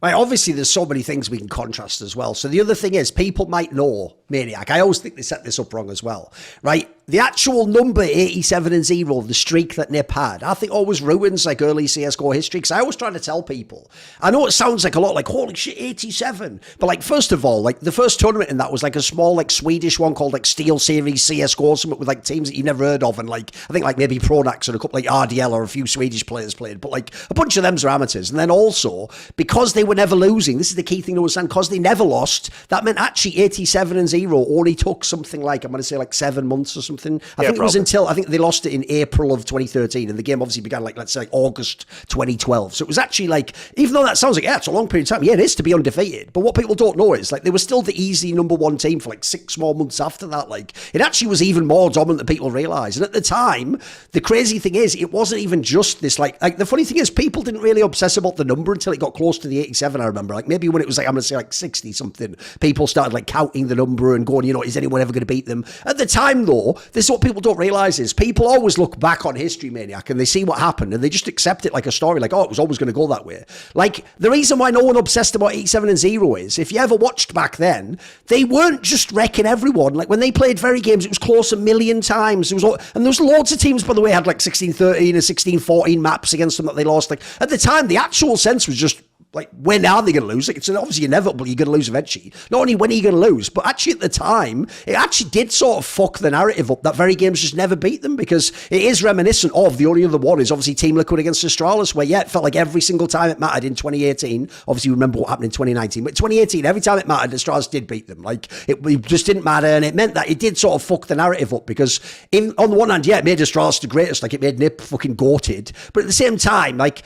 Right, obviously, there's so many things we can contrast as well. So the other thing is, people might know Maniac. I always think they set this up wrong as well, right? The actual number 87-0, the streak that NiP had, I think always ruins like early CSGO history, because I always try to tell people, I know it sounds like a lot, like, holy shit, 87. But like, first of all, like the first tournament in that was like a small like Swedish one called like Steel Series CSGO, something with like teams that you've never heard of, and like, I think like maybe Pronax and a couple like RDL or a few Swedish players played, but like a bunch of them are amateurs. And then also, because they were never losing, this is the key thing to understand, because they never lost, that meant actually 87-0 only took something like, I'm going to say like 7 months or something. I think it was until, I think they lost it in April of 2013, and the game obviously began like, let's say like August 2012. So it was actually like, even though that sounds like, yeah, it's a long period of time, yeah, it is to be undefeated. But what people don't know is like, they were still the easy #1 team for like 6 more months after that. Like, it actually was even more dominant than people realise. And at the time, the crazy thing is, it wasn't even just this, like the funny thing is, people didn't really obsess about the number until it got close to the 87, I remember. Like, maybe when it was like, I'm going to say like 60 something, people started like counting the number and going, you know, is anyone ever going to beat them? At the time though, this is what people don't realise is, people always look back on history, Maniac, and they see what happened and they just accept it like a story, like, oh, it was always going to go that way. Like, the reason why no one obsessed about 87-0 is, if you ever watched back then, they weren't just wrecking everyone. Like, when they played very games, it was close a million times. And there was loads of teams, by the way, had like 16-13 and 16-14 maps against them that they lost. Like, at the time, the actual sense was just, like, when are they going to lose? Like, it's obviously inevitable you're going to lose eventually. Not only when are you going to lose, but actually at the time, it actually did sort of fuck the narrative up that very games just never beat them, because it is reminiscent of the only other one is obviously Team Liquid against Astralis, where, yeah, it felt like every single time it mattered in 2018. Obviously, you remember what happened in 2019, but 2018, every time it mattered, Astralis did beat them. Like, it just didn't matter, and it meant that it did sort of fuck the narrative up, because on the one hand, yeah, it made Astralis the greatest, like it made NiP fucking goated, but at the same time, like,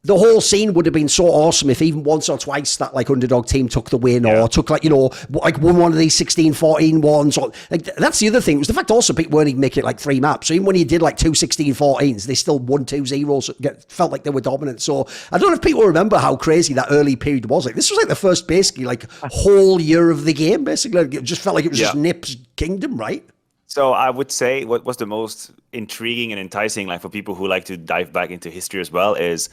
the whole scene would have been so awesome if even once or twice that like underdog team took the win, or took like, you know, like won one of these 16-14 ones. Or like, that's the other thing. It was the fact also people weren't even making it like 3 maps. So even when you did like 2 16-14s, they still won 2-0. So felt like they were dominant. So I don't know if people remember how crazy that early period was. Like, this was like the first basically like whole year of the game. Basically, it just felt like it was just NiP's kingdom, right? So I would say what was the most intriguing and enticing, like for people who like to dive back into history as well, is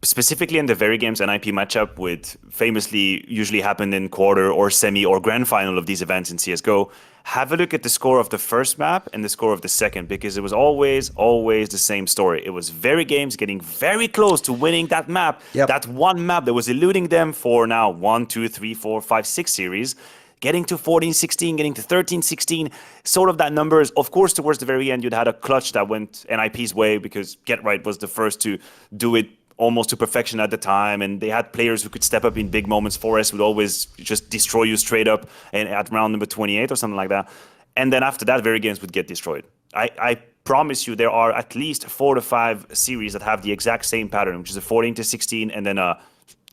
specifically in the Very Games NiP matchup, with famously usually happened in quarter or semi or grand final of these events in CSGO, have a look at the score of the first map and the score of the second, because it was always the same story. It was Very Games getting very close to winning that map, that one map that was eluding them for now 1, 2, 3, 4, 5, 6 series, getting to 14-16, getting to 13-16, sort of that numbers. Of course, towards the very end, you'd had a clutch that went NiP's way, because Get Right was the first to do it almost to perfection at the time, and they had players who could step up in big moments. Forrest would always just destroy you straight up and at round number 28 or something like that. And then after that, Very Games would get destroyed. I promise you, there are at least 4 to 5 series that have the exact same pattern, which is a 14-16 and then a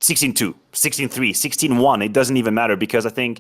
16-2, 16-3, 16-1. It doesn't even matter, because I think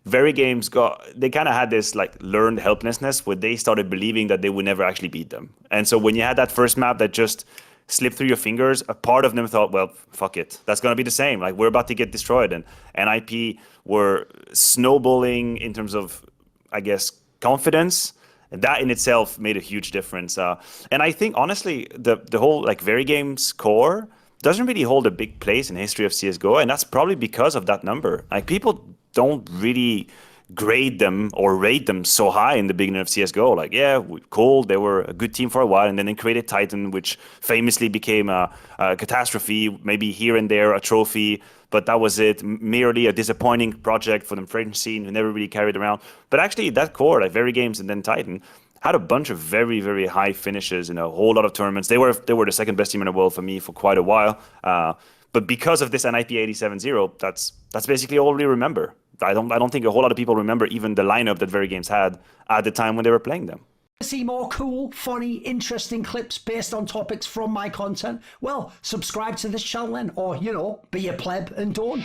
Very Games they kind of had this like learned helplessness where they started believing that they would never actually beat them. And so when you had that first map that just slipped through your fingers, a part of them thought, well, fuck it, that's going to be the same. Like, we're about to get destroyed. And NiP were snowballing in terms of, I guess, confidence. And that in itself made a huge difference. And I think, honestly, the whole like Very Games core doesn't really hold a big place in the history of CSGO. And that's probably because of that number. Like, people don't really grade them or rate them so high in the beginning of CSGO. Like, yeah, cool, they were a good team for a while, and then they created Titan, which famously became a catastrophe, maybe here and there a trophy, but that was it. Merely a disappointing project for the French scene who never really carried around. But actually, that core, like Very Games and then Titan, had a bunch of very, very high finishes in a whole lot of tournaments. They were the second best team in the world for me for quite a while. But because of this NiP 87-0, that's basically all we remember. I don't think a whole lot of people remember even the lineup that Very Games had at the time when they were playing them. See more cool, funny, interesting clips based on topics from my content? Well, subscribe to this channel then, or, you know, be a pleb and don't.